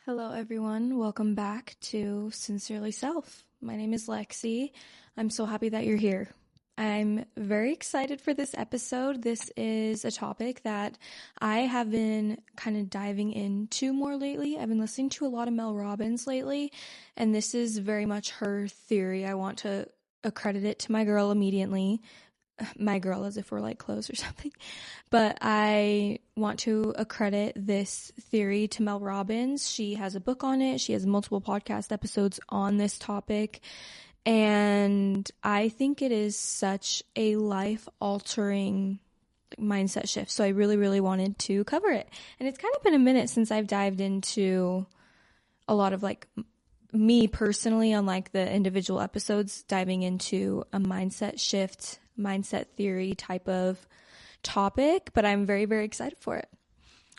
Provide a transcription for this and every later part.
Hello, everyone. Welcome back to Sincerely Self. My name is Lexi. I'm so happy that you're here. I'm very excited for this episode. This is a topic that I have been kind of diving into more lately. I've been listening to a lot of Mel Robbins lately, and this is very much her theory. I want to accredit it to my girl immediately. My girl, as if we're like close or something. But I want to accredit this theory to Mel Robbins. She has a book on it. She has multiple podcast episodes on this topic. And I think it is such a life-altering mindset shift. So I really, really wanted to cover it. And it's kind of been a minute since I've dived into a lot of like me personally on like the individual episodes, diving into a mindset shift, mindset theory type of topic, but I'm very, very excited for it.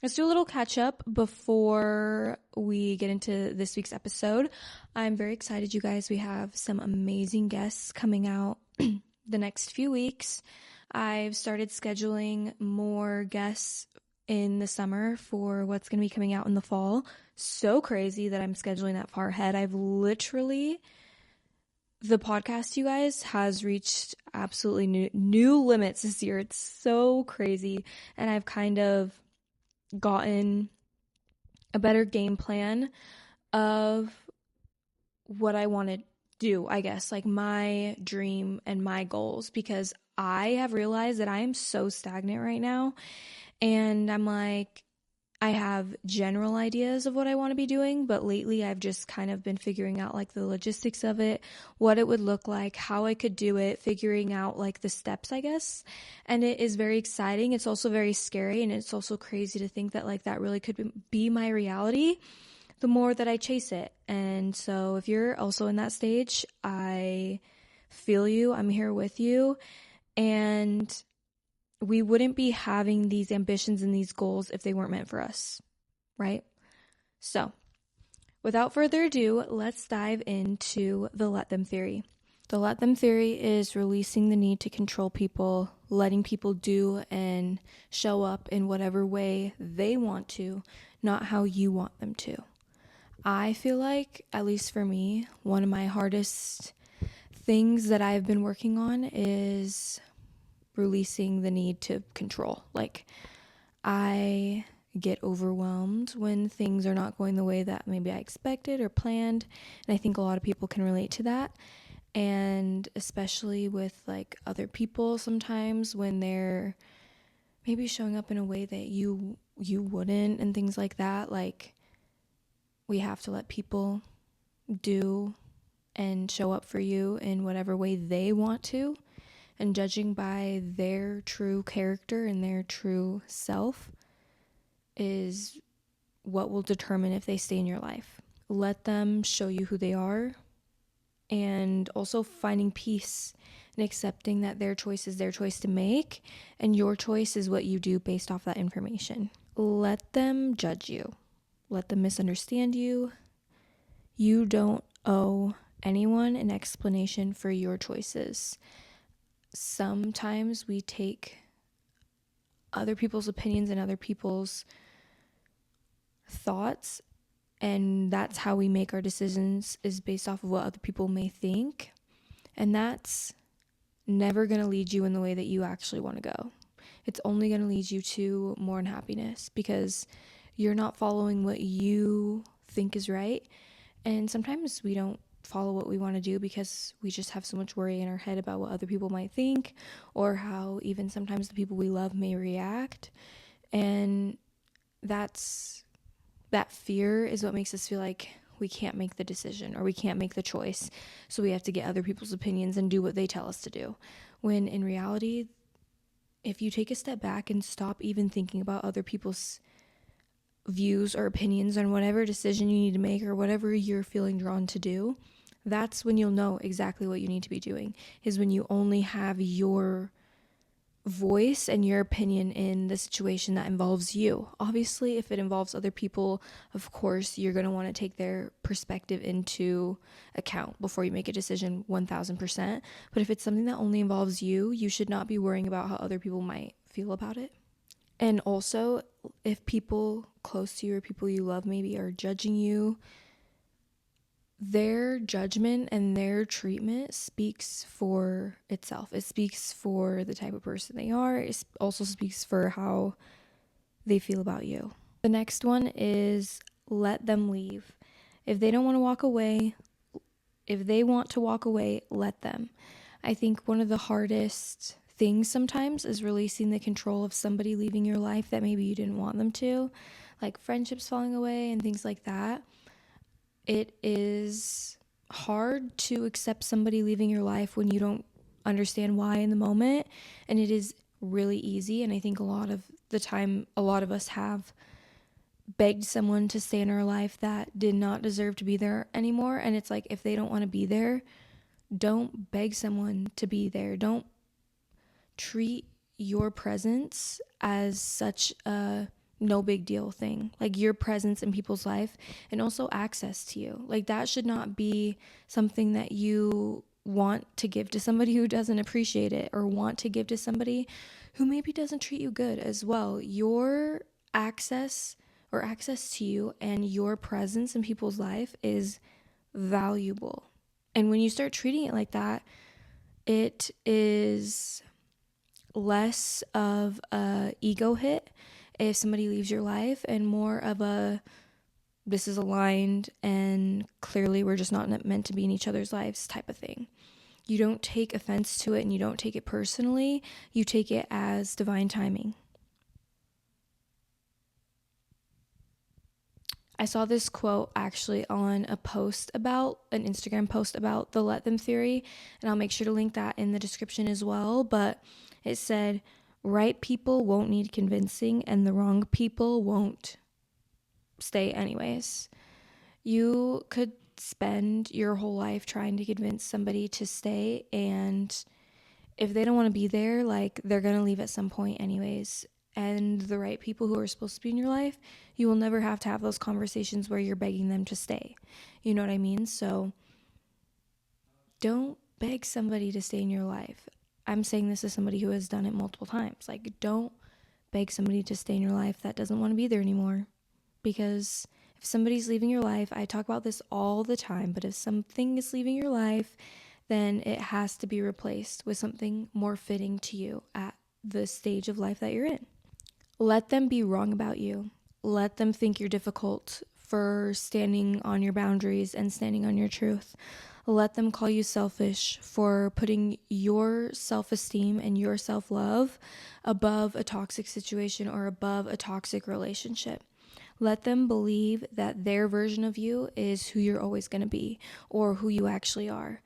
Let's do a little catch up before we get into this week's episode. I'm very excited, you guys. We have some amazing guests coming out the next few weeks. I've started scheduling more guests in the summer for what's going to be coming out in the fall. So crazy that I'm scheduling that far ahead. The podcast, you guys, has reached absolutely new limits this year. It's so crazy. And I've kind of gotten a better game plan of what I want to do, I guess, like my dream and my goals, because I have realized that I am so stagnant right now. And I'm like, I have general ideas of what I want to be doing, but lately I've just kind of been figuring out like the logistics of it, what it would look like, how I could do it, figuring out like the steps, I guess. And it is very exciting. It's also very scary, and it's also crazy to think that like that really could be my reality the more that I chase it. And so if you're also in that stage, I feel you. I'm here with you. And we wouldn't be having these ambitions and these goals if they weren't meant for us, right? So, without further ado, let's dive into the let them theory. The let them theory is releasing the need to control people, letting people do and show up in whatever way they want to, not how you want them to. I feel like, at least for me, one of my hardest things that I've been working on is releasing the need to control. Like, I get overwhelmed when things are not going the way that maybe I expected or planned, and I think a lot of people can relate to that. And especially with like other people, sometimes when they're maybe showing up in a way that you wouldn't and things like that, like we have to let people do and show up for you in whatever way they want to. And judging by their true character and their true self is what will determine if they stay in your life. Let them show you who they are, and also finding peace and accepting that their choice is their choice to make, and your choice is what you do based off that information. Let them judge you. Let them misunderstand you. You don't owe anyone an explanation for your choices. Sometimes we take other people's opinions and other people's thoughts, and that's how we make our decisions, is based off of what other people may think. And that's never going to lead you in the way that you actually want to go. It's only going to lead you to more unhappiness, because you're not following what you think is right. And sometimes we don't follow what we want to do because we just have so much worry in our head about what other people might think, or how even sometimes the people we love may react. And that fear is what makes us feel like we can't make the decision or we can't make the choice, so we have to get other people's opinions and do what they tell us to do. When in reality, if you take a step back and stop even thinking about other people's views or opinions on whatever decision you need to make or whatever you're feeling drawn to do, that's when you'll know exactly what you need to be doing, is when you only have your voice and your opinion in the situation that involves you. Obviously, if it involves other people, of course, you're going to want to take their perspective into account before you make a decision 1000%. But if it's something that only involves you, you should not be worrying about how other people might feel about it. And also, if people close to you or people you love maybe are judging you, their judgment and their treatment speaks for itself. It speaks for the type of person they are. It also speaks for how they feel about you. The next one is let them leave. If they don't want to walk away, if they want to walk away, let them. I think one of the hardest things sometimes is releasing the control of somebody leaving your life that maybe you didn't want them to, like friendships falling away and things like that. It is hard to accept somebody leaving your life when you don't understand why in the moment, and it is really easy. And I think a lot of the time, a lot of us have begged someone to stay in our life that did not deserve to be there anymore. And it's like, if they don't want to be there, don't beg someone to be there. Don't treat your presence as such a no big deal thing. Like your presence in people's life and also access to you. Like that should not be something that you want to give to somebody who doesn't appreciate it, or want to give to somebody who maybe doesn't treat you good as well. Your access to you and your presence in people's life is valuable. And when you start treating it like that, it is less of a ego hit if somebody leaves your life, and more of a, this is aligned and clearly we're just not meant to be in each other's lives type of thing. You don't take offense to it and you don't take it personally. You take it as divine timing. I saw this quote actually on a post about an Instagram post about the let them theory, and I'll make sure to link that in the description as well. But it said, right people won't need convincing and the wrong people won't stay anyways. You could spend your whole life trying to convince somebody to stay, and if they don't want to be there, like they're going to leave at some point anyways. And the right people who are supposed to be in your life, you will never have to have those conversations where you're begging them to stay. You know what I mean? So don't beg somebody to stay in your life. I'm saying this as somebody who has done it multiple times. Like, don't beg somebody to stay in your life that doesn't want to be there anymore. Because if somebody's leaving your life, I talk about this all the time, but if something is leaving your life, then it has to be replaced with something more fitting to you at the stage of life that you're in. Let them be wrong about you. Let them think you're difficult for standing on your boundaries and standing on your truth. Let them call you selfish for putting your self-esteem and your self-love above a toxic situation or above a toxic relationship. Let them believe that their version of you is who you're always going to be, or who you actually are.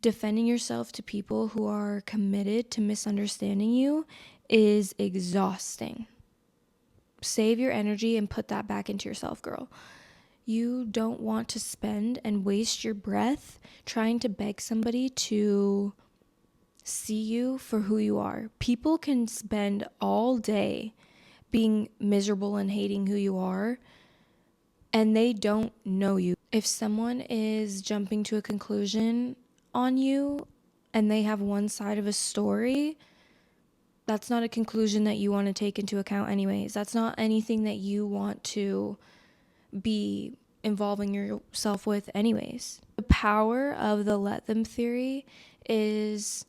Defending yourself to people who are committed to misunderstanding you is exhausting. Save your energy and put that back into yourself, girl. You don't want to spend and waste your breath trying to beg somebody to see you for who you are. People can spend all day being miserable and hating who you are, and they don't know you. If someone is jumping to a conclusion on you and they have one side of a story, that's not a conclusion that you want to take into account anyways. That's not anything that you want to be involving yourself with anyways. The power of the let them theory is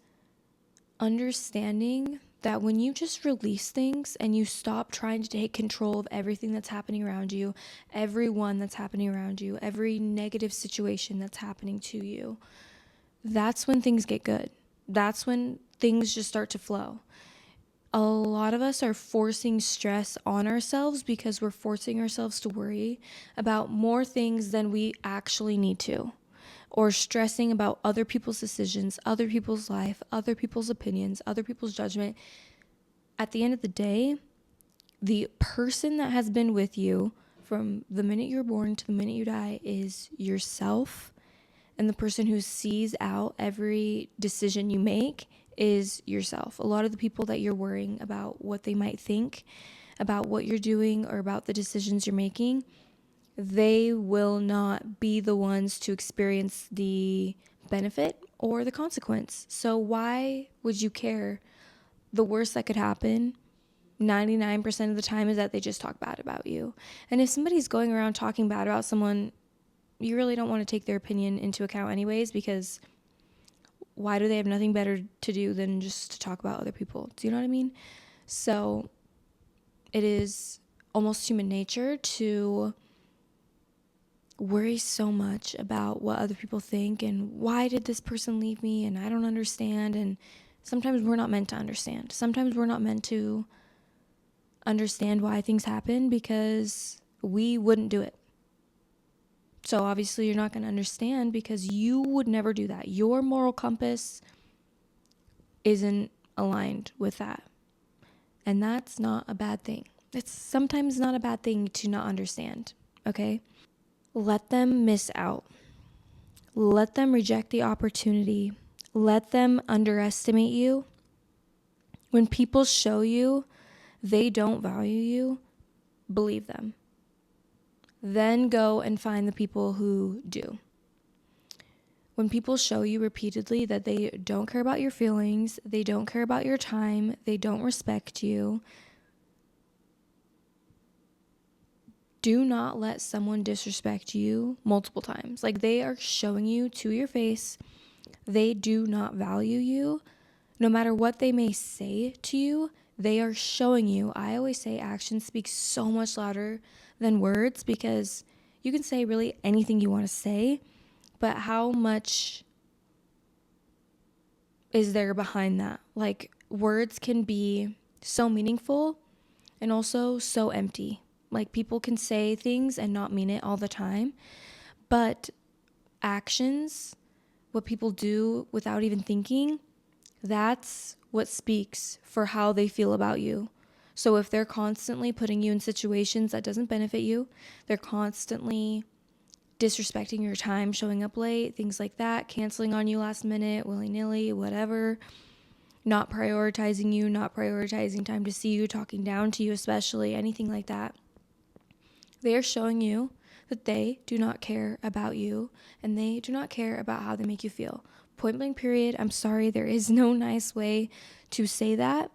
understanding that when you just release things and you stop trying to take control of everything that's happening around you, everyone that's happening around you, every negative situation that's happening to you, that's when things get good. That's when things just start to flow. A lot of us are forcing stress on ourselves because we're forcing ourselves to worry about more things than we actually need to, or stressing about other people's decisions, other people's life, other people's opinions, other people's judgment. At the end of the day, the person that has been with you from the minute you're born to the minute you die is yourself. And the person who sees out every decision you make is yourself. A lot of the people that you're worrying about what they might think about what you're doing or about the decisions you're making, they will not be the ones to experience the benefit or the consequence. So why would you care? The worst that could happen 99% of the time is that they just talk bad about you. And if somebody's going around talking bad about someone, you really don't want to take their opinion into account anyways, because why do they have nothing better to do than just to talk about other people? Do you know what I mean? So it is almost human nature to worry so much about what other people think and why did this person leave me and I don't understand. And sometimes we're not meant to understand. Sometimes we're not meant to understand why things happen because we wouldn't do it. So obviously you're not going to understand because you would never do that. Your moral compass isn't aligned with that. And that's not a bad thing. It's sometimes not a bad thing to not understand, okay? Let them miss out. Let them reject the opportunity. Let them underestimate you. When people show you they don't value you, believe them. Then go and find the people who do. When people show you repeatedly that they don't care about your feelings, they don't care about your time, they don't respect you, do not let someone disrespect you multiple times. Like, they are showing you to your face they do not value you. No matter what they may say to you, they are showing you. I always say actions speak so much louder than words, because you can say really anything you want to say, but how much is there behind that? Like, words can be so meaningful and also so empty. Like, people can say things and not mean it all the time, but actions, what people do without even thinking, that's what speaks for how they feel about you. So if they're constantly putting you in situations that doesn't benefit you, they're constantly disrespecting your time, showing up late, things like that, canceling on you last minute, willy-nilly, whatever, not prioritizing you, not prioritizing time to see you, talking down to you, especially anything like that, they are showing you that they do not care about you and they do not care about how they make you feel. Point blank period. I'm sorry, there is no nice way to say that.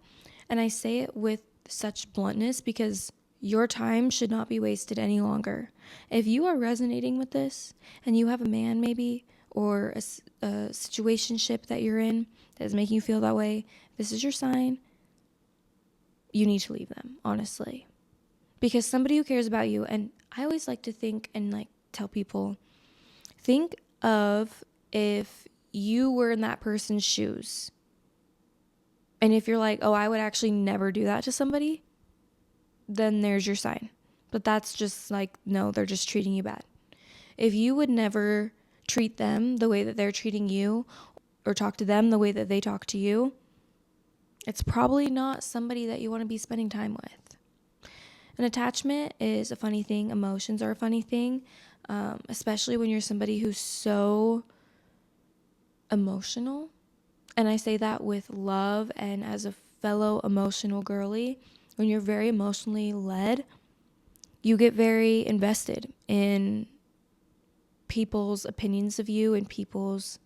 And I say it with such bluntness because your time should not be wasted any longer. If you are resonating with this and you have a man maybe or a situationship that you're in that is making you feel that way, this is your sign. You need to leave them, honestly. Because somebody who cares about you, and I always like to think and like tell people, think of if you were in that person's shoes. And if you're like, oh, I would actually never do that to somebody, then there's your sign. But that's just like, no, they're just treating you bad. If you would never treat them the way that they're treating you or talk to them the way that they talk to you, it's probably not somebody that you want to be spending time with. An attachment is a funny thing. Emotions are a funny thing, especially when you're somebody who's so emotional. And I say that with love and as a fellow emotional girly. When you're very emotionally led, you get very invested in people's opinions of you and people's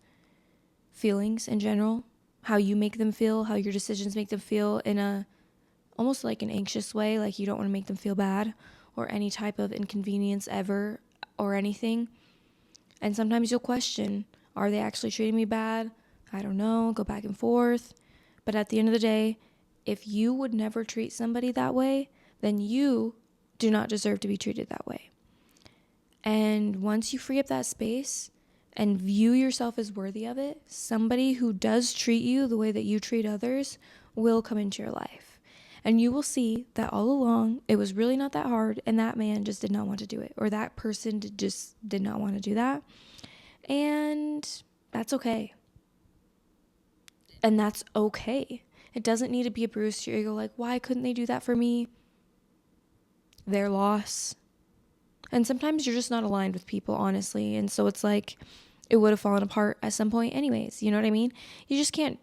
feelings in general, how you make them feel, how your decisions make them feel in a almost like an anxious way, like you don't want to make them feel bad or any type of inconvenience ever or anything. And sometimes you'll question, are they actually treating me bad? I don't know, go back and forth. But at the end of the day, if you would never treat somebody that way, then you do not deserve to be treated that way. And once you free up that space and view yourself as worthy of it, somebody who does treat you the way that you treat others will come into your life. And you will see that all along, it was really not that hard, and that man just did not want to do it, or that person just did not want to do that. And that's okay. And that's okay. It doesn't need to be a bruise to your ego, like, why couldn't they do that for me? Their loss. And sometimes you're just not aligned with people, honestly. And so it's like, it would have fallen apart at some point anyways. You know what I mean? You just can't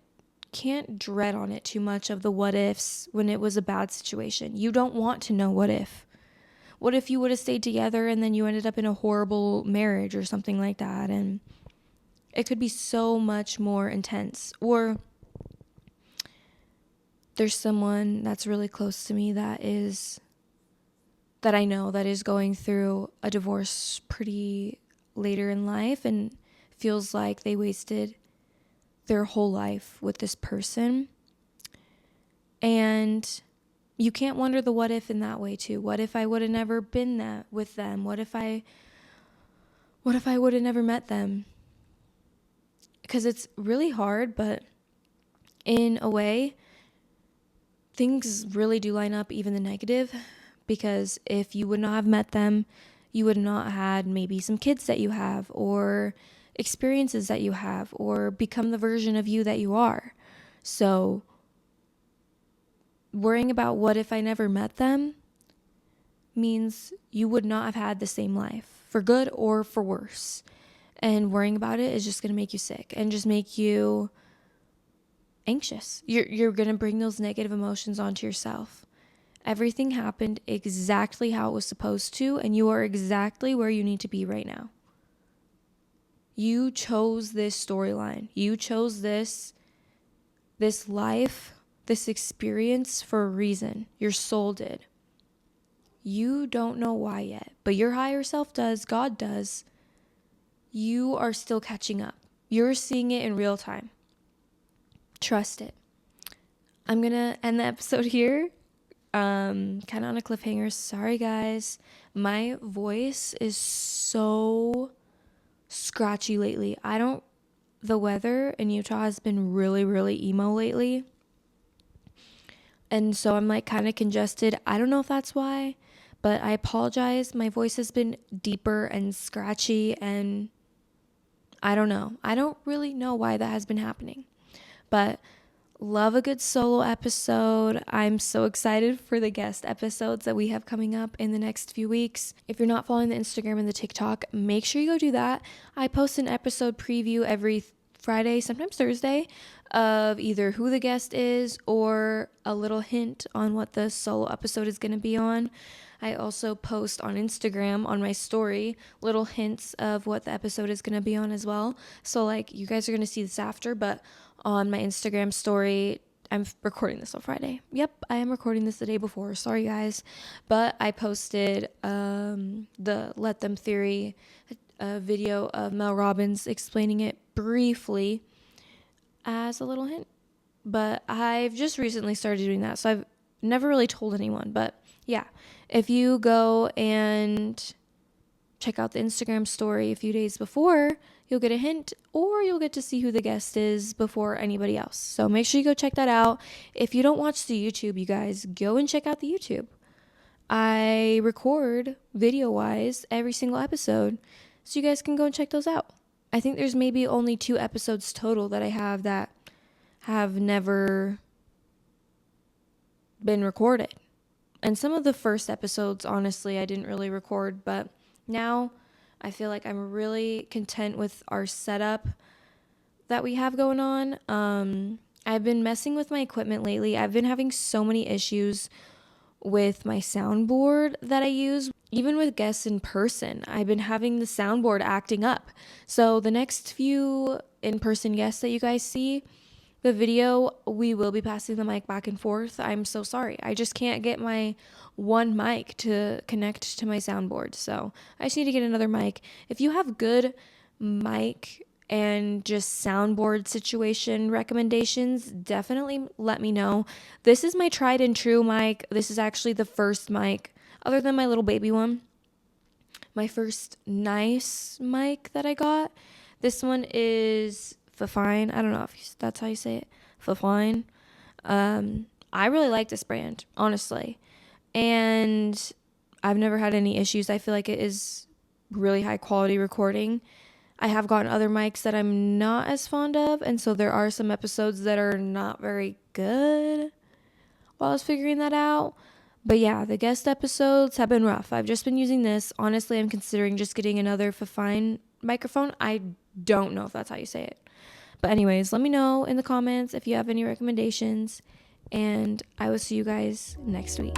dread on it too much of the what ifs when it was a bad situation. You don't want to know what if. What if you would have stayed together and then you ended up in a horrible marriage or something like that? And it could be so much more intense. Or there's someone that's really close to me that I know that is going through a divorce pretty later in life and feels like they wasted their whole life with this person. And you can't wonder the what if in that way too. What if I would have never been that with them? What if I would have never met them? Because it's really hard, but in a way, things really do line up, even the negative, because if you would not have met them, you would not have had maybe some kids that you have, or experiences that you have, or become the version of you that you are. So worrying about what if I never met them means you would not have had the same life, for good or for worse. And worrying about it is just going to make you sick and just make you anxious. You're going to bring those negative emotions onto yourself. Everything happened exactly how it was supposed to, and you are exactly where you need to be right now. You chose this storyline. You chose this life, this experience for a reason. Your soul did. You don't know why yet, but your higher self does. God does. You are still catching up. You're seeing it in real time. Trust it. I'm going to end the episode here. Kind of on a cliffhanger. Sorry, guys. My voice is so scratchy lately. The weather in Utah has been really, really emo lately. And so I'm like kind of congested. I don't know if that's why, but I apologize. My voice has been deeper and scratchy, and I don't know. I don't really know why that has been happening, but love a good solo episode. I'm so excited for the guest episodes that we have coming up in the next few weeks. If you're not following the Instagram and the TikTok, make sure you go do that. I post an episode preview every Friday, sometimes Thursday, of either who the guest is or a little hint on what the solo episode is going to be on. I also post on Instagram on my story little hints of what the episode is going to be on as well. So like you guys are going to see this after, but on my Instagram story, I'm recording this on Friday. Yep, I am recording this the day before. Sorry, guys. But I posted the Let Them Theory video of Mel Robbins explaining it briefly as a little hint. But I've just recently started doing that, so I've never really told anyone. But yeah, if you go and check out the Instagram story a few days before, you'll get a hint, or you'll get to see who the guest is before anybody else. So make sure you go check that out. If you don't watch the YouTube, you guys, go and check out the YouTube. I record video-wise every single episode, so you guys can go and check those out. I think there's maybe only 2 episodes total that I have that have never been recorded. And some of the first episodes, honestly, I didn't really record, but now I feel like I'm really content with our setup that we have going on. I've been messing with my equipment lately. I've been having so many issues with my soundboard that I use. Even with guests in person, I've been having the soundboard acting up. So the next few in-person guests that you guys see, the video, we will be passing the mic back and forth. I'm so sorry. I just can't get my one mic to connect to my soundboard. So I just need to get another mic. If you have good mic and just soundboard situation recommendations, definitely let me know. This is my tried and true mic. This is actually the first mic, other than my little baby one, my first nice mic that I got. This one is Fifine. I don't know if that's how you say it. Fifine. I really like this brand, honestly. And I've never had any issues. I feel like it is really high quality recording. I have gotten other mics that I'm not as fond of, and so there are some episodes that are not very good while I was figuring that out. But yeah, the guest episodes have been rough. I've just been using this. Honestly, I'm considering just getting another Fifine microphone. I don't know if that's how you say it. But anyways, let me know in the comments if you have any recommendations, and I will see you guys next week.